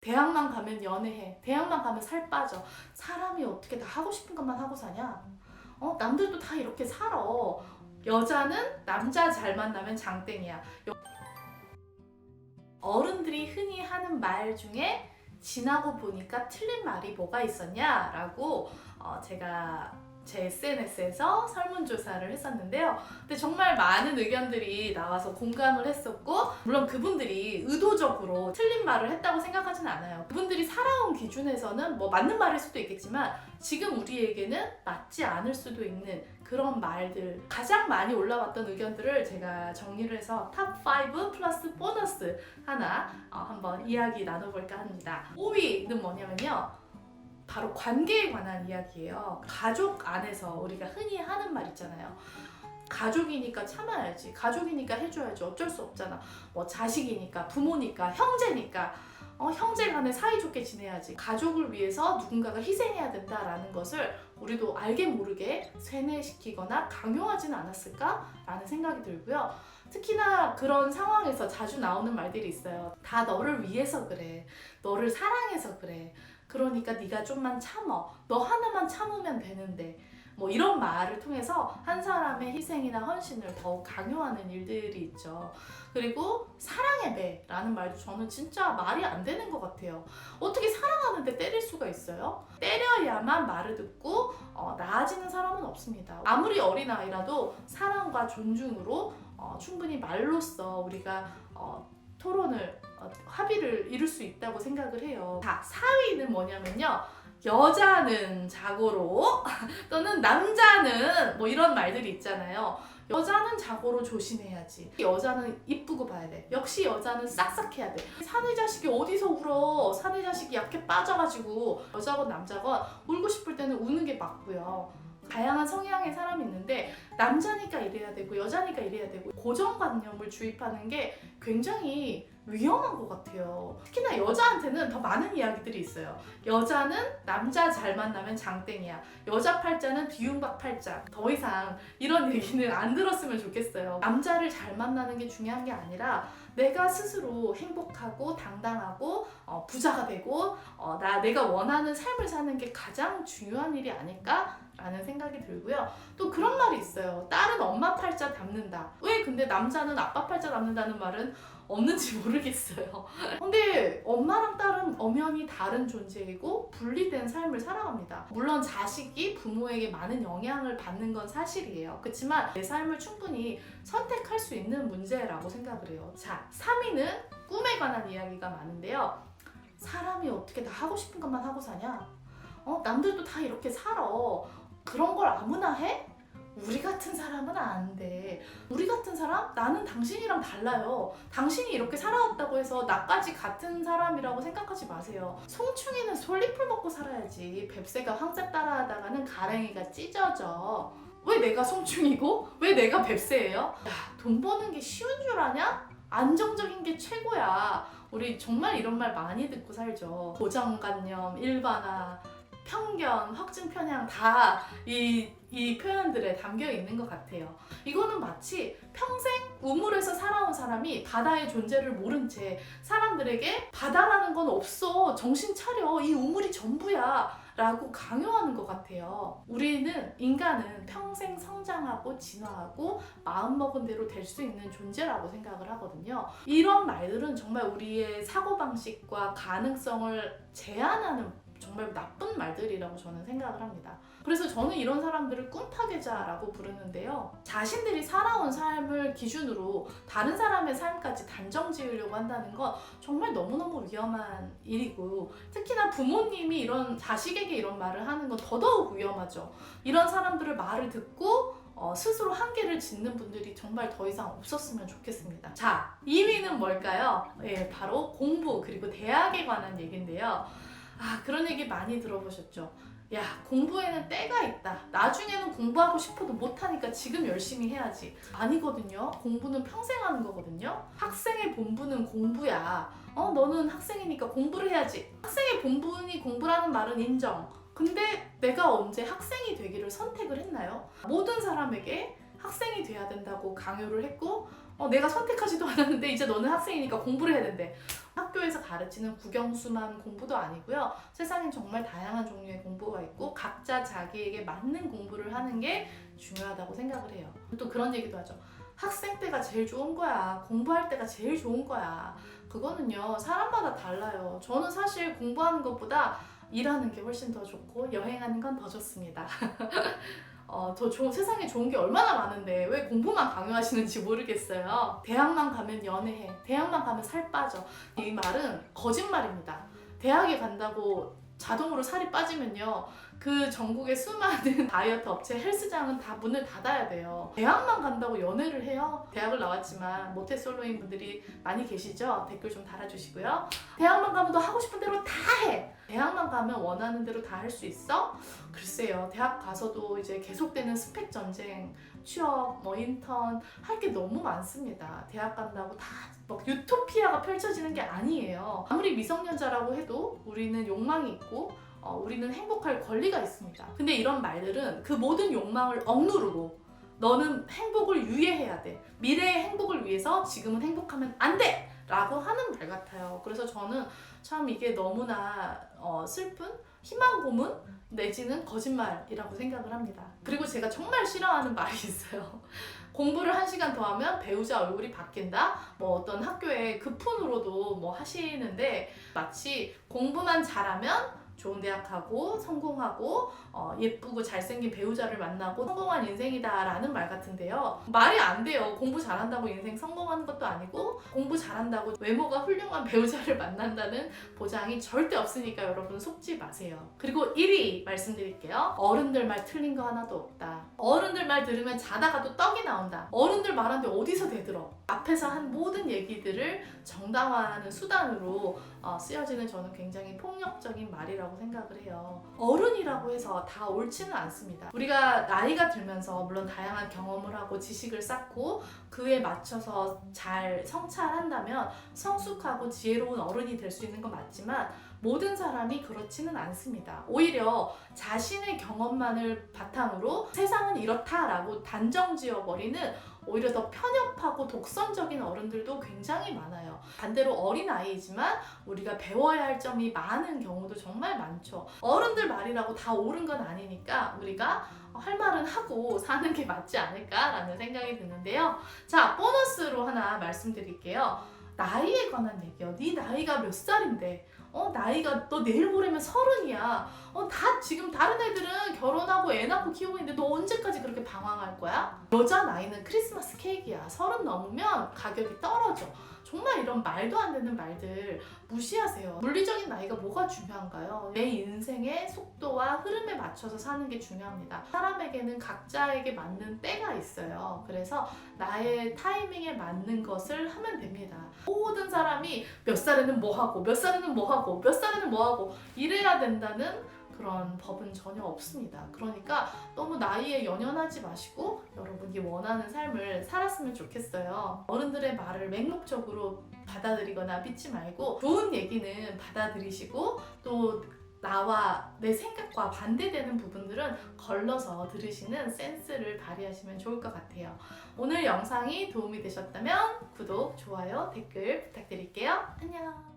대학만 가면 연애해. 대학만 가면 살 빠져. 사람이 어떻게 다 하고 싶은 것만 하고 사냐? 남들도 다 이렇게 살아. 여자는 남자 잘 만나면 장땡이야. 어른들이 흔히 하는 말 중에 지나고 보니까 틀린 말이 뭐가 있었냐라고 제가 제 SNS에서 설문조사를 했었는데요. 근데 정말 많은 의견들이 나와서 공감을 했었고, 물론 그분들이 의도적으로 틀린 말을 했다고 생각하지는 않아요. 그분들이 살아온 기준에서는 뭐 맞는 말일 수도 있겠지만 지금 우리에게는 맞지 않을 수도 있는 그런 말들, 가장 많이 올라왔던 의견들을 제가 정리를 해서 탑5 플러스 보너스 하나 한번 이야기 나눠볼까 합니다. 5위는 뭐냐면요, 바로 관계에 관한 이야기예요. 가족 안에서 우리가 흔히 하는 말 있잖아요. 가족이니까 참아야지, 가족이니까 해줘야지, 어쩔 수 없잖아. 뭐 자식이니까, 부모니까, 형제니까 형제 간에 사이좋게 지내야지, 가족을 위해서 누군가가 희생해야 된다라는 것을 우리도 알게 모르게 세뇌시키거나 강요하지는 않았을까라는 생각이 들고요. 특히나 그런 상황에서 자주 나오는 말들이 있어요. 다 너를 위해서 그래, 너를 사랑해서 그래, 그러니까 네가 좀만 참어, 너 하나만 참으면 되는데, 뭐 이런 말을 통해서 한 사람의 희생이나 헌신을 더욱 강요하는 일들이 있죠. 그리고 사랑의 배라는 말도 저는 진짜 말이 안 되는 것 같아요. 어떻게 사랑하는데 때릴 수가 있어요? 때려야만 말을 듣고 나아지는 사람은 없습니다. 아무리 어린아이라도 사랑과 존중으로 충분히 말로써 우리가 토론을 합의를 이룰 수 있다고 생각을 해요. 자, 4위는 뭐냐면요, 여자는 자고로 또는 남자는 뭐 이런 말들이 있잖아요. 여자는 자고로 조심해야지, 여자는 이쁘고 봐야 돼, 역시 여자는 싹싹해야 돼, 사내 자식이 어디서 울어, 사내 자식이 약해 빠져가지고. 여자건 남자건 울고 싶을 때는 우는 게 맞고요. 다양한 성향의 사람이 있는데 남자니까 이래야 되고 여자니까 이래야 되고 고정관념을 주입하는 게 굉장히 위험한 것 같아요. 특히나 여자한테는 더 많은 이야기들이 있어요. 여자는 남자 잘 만나면 장땡이야, 여자 팔자는 뒤움박 팔자. 더 이상 이런 얘기는 안 들었으면 좋겠어요. 남자를 잘 만나는 게 중요한 게 아니라 내가 스스로 행복하고 당당하고 부자가 되고 내가 원하는 삶을 사는 게 가장 중요한 일이 아닐까? 라는 생각이 들고요. 또 그런 말이 있어요. 딸은 엄마 팔자 닮는다. 왜 근데 남자는 아빠 팔자 닮는다는 말은 없는지 모르겠어요. 근데 엄마랑 딸은 엄연히 다른 존재이고 분리된 삶을 살아갑니다. 물론 자식이 부모에게 많은 영향을 받는 건 사실이에요. 그렇지만 내 삶을 충분히 선택할 수 있는 문제라고 생각을 해요. 자, 3위는 꿈에 관한 이야기가 많은데요. 사람이 어떻게 다 하고 싶은 것만 하고 사냐? 남들도 다 이렇게 살아. 그런 걸 아무나 해? 우리 같은 사람은 안 돼. 우리 같은 사람? 나는 당신이랑 달라요. 당신이 이렇게 살아왔다고 해서 나까지 같은 사람이라고 생각하지 마세요. 송충이는 솔잎을 먹고 살아야지. 뱁새가 황새 따라하다가는 가랭이가 찢어져. 왜 내가 송충이고? 왜 내가 뱁새예요? 야, 돈 버는 게 쉬운 줄 아냐? 안정적인 게 최고야. 우리 정말 이런 말 많이 듣고 살죠. 고정관념, 일반화, 편견, 확증 편향 다 이 표현들에 담겨 있는 것 같아요. 이거는 마치 평생 우물에서 살아온 사람이 바다의 존재를 모른 채 사람들에게 바다라는 건 없어, 정신 차려, 이 우물이 전부야 라고 강요하는 것 같아요. 인간은 평생 성장하고 진화하고 마음먹은 대로 될 수 있는 존재라고 생각을 하거든요. 이런 말들은 정말 우리의 사고방식과 가능성을 제한하는 정말 나쁜 말들이라고 저는 생각을 합니다. 그래서 저는 이런 사람들을 꿈파괴자라고 부르는데요. 자신들이 살아온 삶을 기준으로 다른 사람의 삶까지 단정 지으려고 한다는 건 정말 너무너무 위험한 일이고, 특히나 부모님이 자식에게 이런 말을 하는 건 더더욱 위험하죠. 이런 사람들의 말을 듣고 스스로 한계를 짓는 분들이 정말 더 이상 없었으면 좋겠습니다. 자, 2위는 뭘까요? 바로 공부 그리고 대학에 관한 얘기인데요. 그런 얘기 많이 들어보셨죠? 야, 공부에는 때가 있다. 나중에는 공부하고 싶어도 못하니까 지금 열심히 해야지. 아니거든요. 공부는 평생 하는 거거든요. 학생의 본분은 공부야. 너는 학생이니까 공부를 해야지. 학생의 본분이 공부라는 말은 인정. 근데 내가 언제 학생이 되기를 선택을 했나요? 모든 사람에게 학생이 돼야 된다고 강요를 했고, 내가 선택하지도 않았는데 이제 너는 학생이니까 공부를 해야 된대. 학교에서 가르치는 국영수만 공부도 아니고요. 세상엔 정말 다양한 종류의 공부가 있고 각자 자기에게 맞는 공부를 하는 게 중요하다고 생각을 해요. 또 그런 얘기도 하죠. 학생 때가 제일 좋은 거야. 공부할 때가 제일 좋은 거야. 그거는요, 사람마다 달라요. 저는 사실 공부하는 것보다 일하는 게 훨씬 더 좋고 여행하는 건 더 좋습니다. 세상에 좋은 게 얼마나 많은데 왜 공부만 강요하시는지 모르겠어요. 대학만 가면 연애해. 대학만 가면 살 빠져. 이 말은 거짓말입니다. 대학에 간다고 자동으로 살이 빠지면요. 그 전국의 수많은 다이어트 업체 헬스장은 다 문을 닫아야 돼요. 대학만 간다고 연애를 해요? 대학을 나왔지만 모태솔로인 분들이 많이 계시죠? 댓글 좀 달아주시고요. 대학만 가면 너 하고 싶은 대로 다 해! 대학만 가면 원하는 대로 다 할 수 있어? 글쎄요. 대학 가서도 이제 계속되는 스펙 전쟁, 취업, 인턴 할 게 너무 많습니다. 대학 간다고 다 막 유토피아가 펼쳐지는 게 아니에요. 아무리 미성년자라고 해도 우리는 욕망이 있고 우리는 행복할 권리가 있습니다. 근데 이런 말들은 그 모든 욕망을 억누르고 너는 행복을 유예해야 돼. 미래의 행복을 위해서 지금은 행복하면 안 돼! 라고 하는 말 같아요. 그래서 저는 참 이게 너무나 슬픈 희망 고문 내지는 거짓말이라고 생각을 합니다. 그리고 제가 정말 싫어하는 말이 있어요. 공부를 1시간 더 하면 배우자 얼굴이 바뀐다? 어떤 학교에 급훈으로도 하시는데 마치 공부만 잘하면 좋은 대학 가고 성공하고 예쁘고 잘생긴 배우자를 만나고 성공한 인생이다 라는 말 같은데요. 말이 안 돼요. 공부 잘한다고 인생 성공하는 것도 아니고 공부 잘한다고 외모가 훌륭한 배우자를 만난다는 보장이 절대 없으니까 여러분 속지 마세요. 그리고 1위 말씀드릴게요. 어른들 말 틀린 거 하나도 없다. 어른들 말 들으면 자다가도 떡이 나온다. 어른들 말하는데 어디서 대들어. 앞에서 한 모든 얘기들을 정당화하는 수단으로 쓰여지는 저는 굉장히 폭력적인 말이라고 생각을 해요. 어른이라고 해서 다 옳지는 않습니다. 우리가 나이가 들면서 물론 다양한 경험을 하고 지식을 쌓고 그에 맞춰서 잘 성찰한다면 성숙하고 지혜로운 어른이 될 수 있는 건 맞지만 모든 사람이 그렇지는 않습니다. 오히려 자신의 경험만을 바탕으로 세상은 이렇다라고 단정 지어버리는 오히려 더 편협하고 독선적인 어른들도 굉장히 많아요. 반대로 어린아이이지만 우리가 배워야 할 점이 많은 경우도 정말 많죠. 어른들 말이라고 다 옳은 건 아니니까 우리가 할 말은 하고 사는 게 맞지 않을까라는 생각이 드는데요. 자, 보너스로 하나 말씀드릴게요. 나이에 관한 얘기요. 네 나이가 몇 살인데? 나이가 너 내일 모레면 30이야. 다 지금 다른 애들은 결혼하고 애 낳고 키우고 있는데 너 언제까지 그렇게 방황할 거야? 여자 나이는 크리스마스 케이크야. 30 넘으면 가격이 떨어져. 정말 이런 말도 안 되는 말들 무시하세요. 물리적인 나이가 뭐가 중요한가요? 내 인생의 속도와 흐름에 맞춰서 사는 게 중요합니다. 사람에게는 각자에게 맞는 때가 있어요. 그래서 나의 타이밍에 맞는 것을 하면 됩니다. 모든 사람이 몇 살에는 뭐 하고 몇 살에는 뭐 하고 몇 살에는 뭐 하고 이래야 된다는 그런 법은 전혀 없습니다. 그러니까 너무 나이에 연연하지 마시고 여러분이 원하는 삶을 살았으면 좋겠어요. 어른들의 말을 맹목적으로 받아들이거나 믿지 말고 좋은 얘기는 받아들이시고 또 나와 내 생각과 반대되는 부분들은 걸러서 들으시는 센스를 발휘하시면 좋을 것 같아요. 오늘 영상이 도움이 되셨다면 구독, 좋아요, 댓글 부탁드릴게요. 안녕!